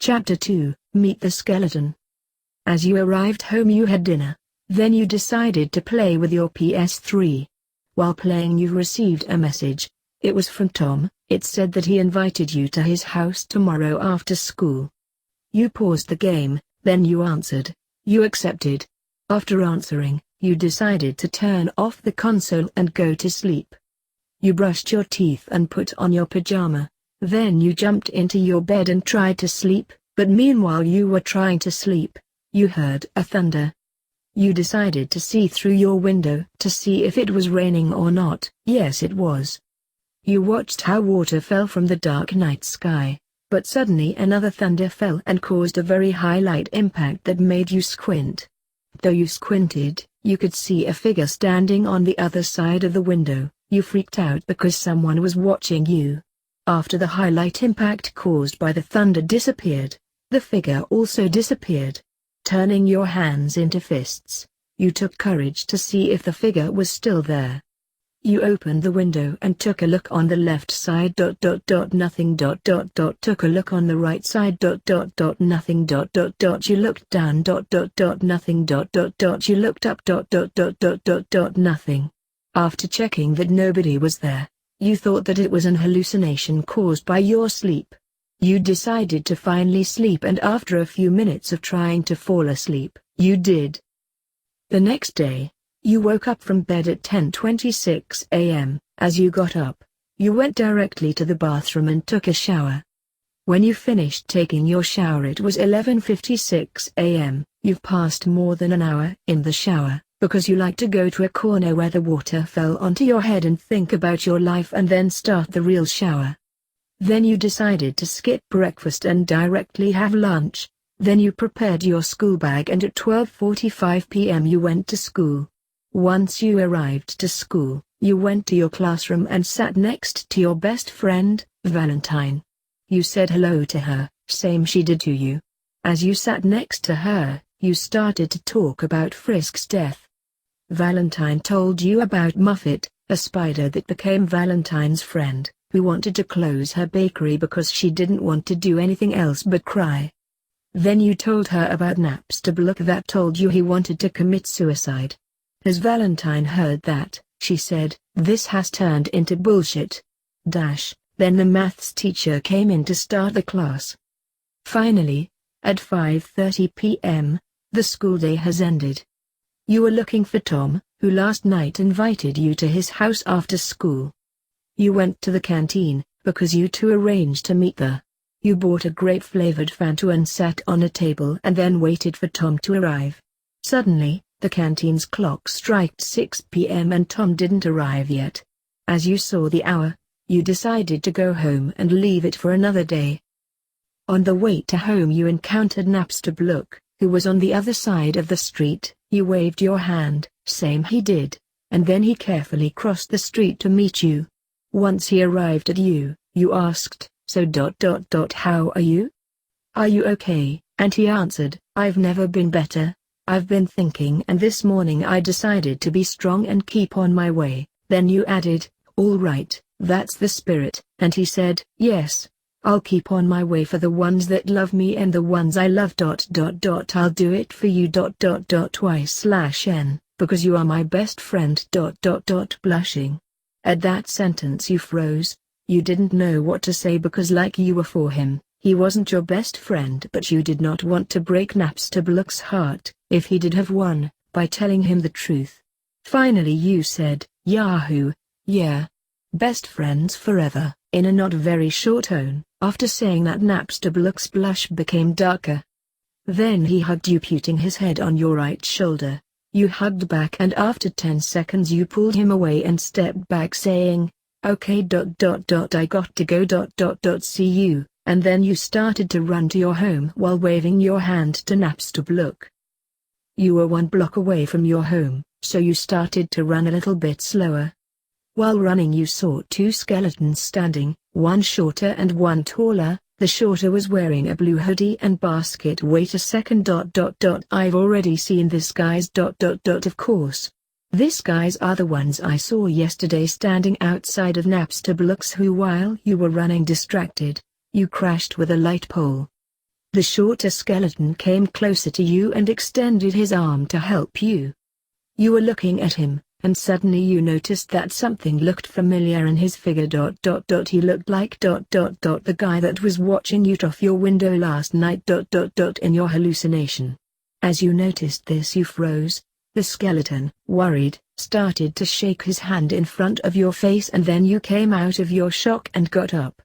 Chapter 2, Meet the Skeleton. As you arrived home you had dinner. Then you decided to play with your PS3. While playing you received a message. It was from Tom. It said that he invited you to his house tomorrow after school. You paused the game, then you answered. You accepted. After answering, you decided to turn off the console and go to sleep. You brushed your teeth and put on your pajama. Then you jumped into your bed and tried to sleep, but meanwhile you were trying to sleep, you heard a thunder. You decided to see through your window to see if it was raining or not. Yes, it was. You watched how water fell from the dark night sky, but suddenly another thunder fell and caused a very high light impact that made you squint. Though you squinted, you could see a figure standing on the other side of the window. You freaked out because someone was watching you. After the high light impact caused by the thunder disappeared, the figure also disappeared. Turning your hands into fists, you took courage to see if the figure was still there. You opened the window and took a look on the left side. Nothing. Took a look on the right side. Nothing. You looked down. Nothing. You looked up. Nothing. After checking that nobody was there, you thought that it was an hallucination caused by your sleep. You decided to finally sleep, and after a few minutes of trying to fall asleep, you did. The next day, you woke up from bed at 10:26 a.m. As you got up, you went directly to the bathroom and took a shower. When you finished taking your shower it was 11:56 a.m. You've passed more than an hour in the shower, because you like to go to a corner where the water fell onto your head and think about your life and then start the real shower. Then you decided to skip breakfast and directly have lunch. Then you prepared your school bag and at 12:45 p.m. you went to school. Once you arrived to school, you went to your classroom and sat next to your best friend, Valentine. You said hello to her, same she did to you. As you sat next to her, you started to talk about Frisk's death. Valentine told you about Muffet, a spider that became Valentine's friend, who wanted to close her bakery because she didn't want to do anything else but cry. Then you told her about Napster that told you he wanted to commit suicide. As Valentine heard that, she said, "This has turned into bullshit." Then the maths teacher came in to start the class. Finally, at 5:30 p.m., the school day has ended. You were looking for Tom, who last night invited you to his house after school. You went to the canteen, because you two arranged to meet there. You bought a grape-flavored Fanta and sat on a table and then waited for Tom to arrive. Suddenly, the canteen's clock struck 6 p.m. and Tom didn't arrive yet. As you saw the hour, you decided to go home and leave it for another day. On the way to home you encountered Napster, who was on the other side of the street. You waved your hand, same he did, and then he carefully crossed the street to meet you. Once he arrived at you, you asked, "So how are you? Are you okay?" And he answered, "I've never been better. I've been thinking and this morning I decided to be strong and keep on my way." Then you added, "All right, that's the spirit," and he said, "Yes, I'll keep on my way for the ones that love me and the ones I love. I'll do it for you. Y/N, because you are my best friend. Blushing. At that sentence you froze. You didn't know what to say because you were for him. He wasn't your best friend, but you did not want to break Napster heart, if he did have one, by telling him the truth. Finally you said, "Yahoo, yeah. Best friends forever," in a not very short tone. After saying that Napster blush became darker. Then he hugged you, putting his head on your right shoulder. You hugged back and after 10 seconds you pulled him away and stepped back saying, "Okay. I got to go. See you," and then you started to run to your home while waving your hand to Napster. You were 1 block away from your home, so you started to run a little bit slower. While running you saw 2 skeletons standing, one shorter and one taller. The shorter was wearing a blue hoodie and basket. Wait a second. I've already seen this guys. Of course. These guys are the ones I saw yesterday standing outside of Napster who while you were running distracted, you crashed with a light pole. The shorter skeleton came closer to you and extended his arm to help you. You were looking at him, and suddenly you noticed that something looked familiar in his figure. He looked like the guy that was watching you off your window last night. In your hallucination. As you noticed this, you froze. The skeleton, worried, started to shake his hand in front of your face, and then you came out of your shock and got up.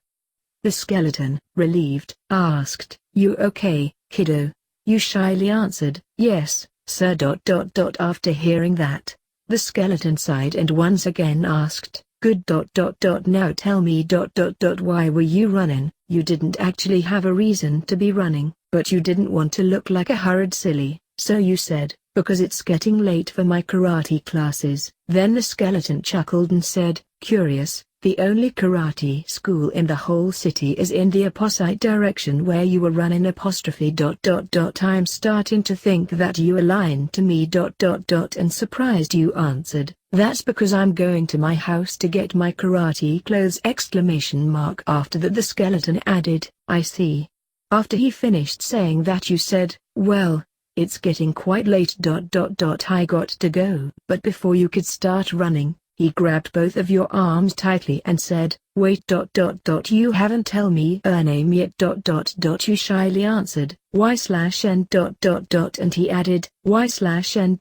The skeleton, relieved, asked, "You okay, kiddo?" You shyly answered, "Yes, sir." After hearing that, the skeleton sighed and once again asked, "Good. Now tell me. Why were you running? You didn't actually have a reason to be running, but you didn't want to look like a hurried silly, so you said, 'Because it's getting late for my karate classes.'" Then the skeleton chuckled and said, "Curious, the only karate school in the whole city is in the opposite direction where you were running." I'm starting to think that you are lying to me. And surprised you answered, "That's because I'm going to my house to get my karate clothes!" After that the skeleton added, "I see." After he finished saying that you said, "Well, it's getting quite late. I got to go." But before you could start running, he grabbed both of your arms tightly and said, "Wait. You haven't tell me her name yet. You shyly answered, Y/N. And he added, Y/N.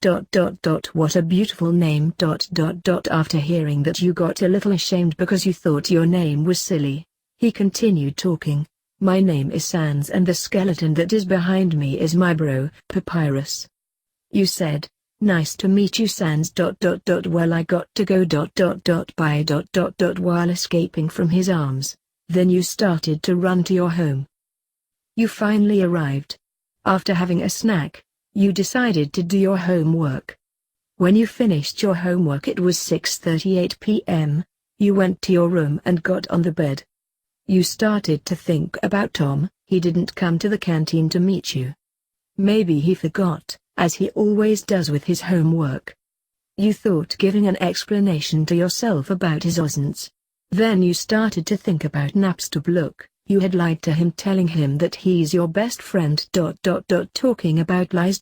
What a beautiful name. After hearing that, you got a little ashamed because you thought your name was silly. He continued talking. "My name is Sans, and the skeleton that is behind me is my bro, Papyrus." You said, "Nice to meet you, Sans. Well, I got to go. Bye. While escaping from his arms. Then you started to run to your home. You finally arrived. After having a snack, you decided to do your homework. When you finished your homework, it was 6:38 p.m. You went to your room and got on the bed. You started to think about Tom. He didn't come to the canteen to meet you. Maybe he forgot, as he always does with his homework. You thought giving an explanation to yourself about his absence. Then you started to think about Napster. Look, you had lied to him, telling him that he's your best friend. Talking about lies.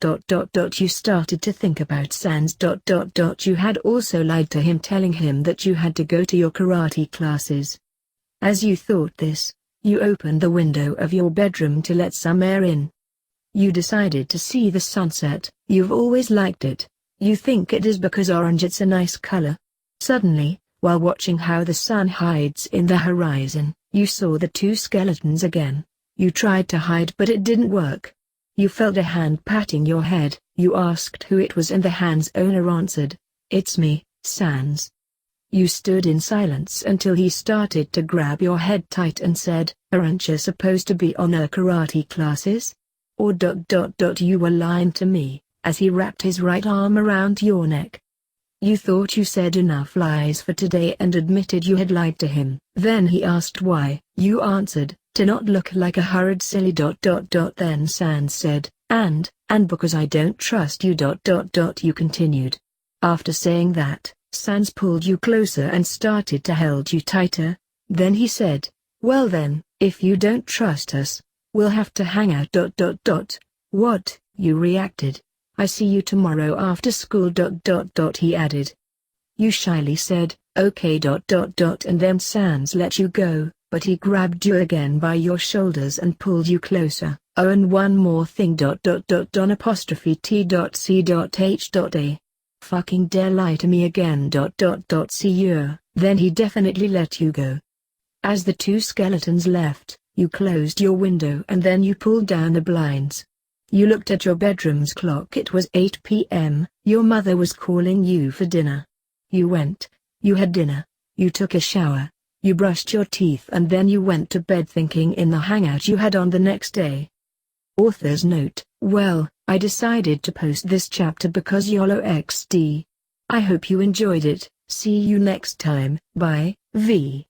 You started to think about Sans. You had also lied to him, telling him that you had to go to your karate classes. As you thought this, you opened the window of your bedroom to let some air in. You decided to see the sunset. You've always liked it. You think it is because orange, it's a nice color. Suddenly, while watching how the sun hides in the horizon, you saw the two skeletons again. You tried to hide, but it didn't work. You felt a hand patting your head. You asked who it was, and the hand's owner answered, "It's me, Sans." You stood in silence until he started to grab your head tight and said, "Aren't you supposed to be on our karate classes?" Or you were lying to me, as he wrapped his right arm around your neck. You thought you said enough lies for today and admitted you had lied to him. Then he asked why. You answered, "To not look like a hurried silly." Then Sans said, and because I don't trust you." You continued. After saying that, Sans pulled you closer and started to hold you tighter. Then he said, "Well then, if you don't trust us, we'll have to hang out. What? You reacted. "I see you tomorrow after school." He added. You shyly said, "Okay." And then Sans let you go, but he grabbed you again by your shoulders and pulled you closer. "Oh, and one more thing. T.C.H.A. Fucking dare lie to me again. See you." Then he definitely let you go. As the two skeletons left, you closed your window and then you pulled down the blinds. You looked at your bedroom's clock. It was 8 p.m. Your mother was calling you for dinner. You went, you had dinner, you took a shower, you brushed your teeth, and then you went to bed thinking in the hangout you had on the next day. Author's note: well, I decided to post this chapter because YOLO XD. I hope you enjoyed it. See you next time. Bye, V.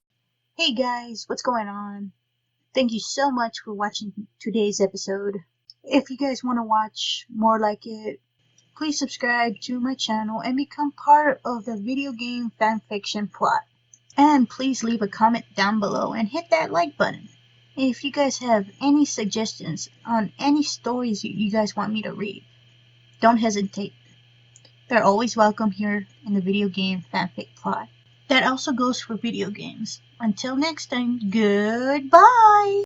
Hey guys, what's going on? Thank you so much for watching today's episode. If you guys want to watch more like it, please subscribe to my channel and become part of the video game fanfiction plot. And please leave a comment down below and hit that like button. If you guys have any suggestions on any stories you guys want me to read, don't hesitate. They're always welcome here in the video game fanfic plot. That also goes for video games. Until next time, goodbye!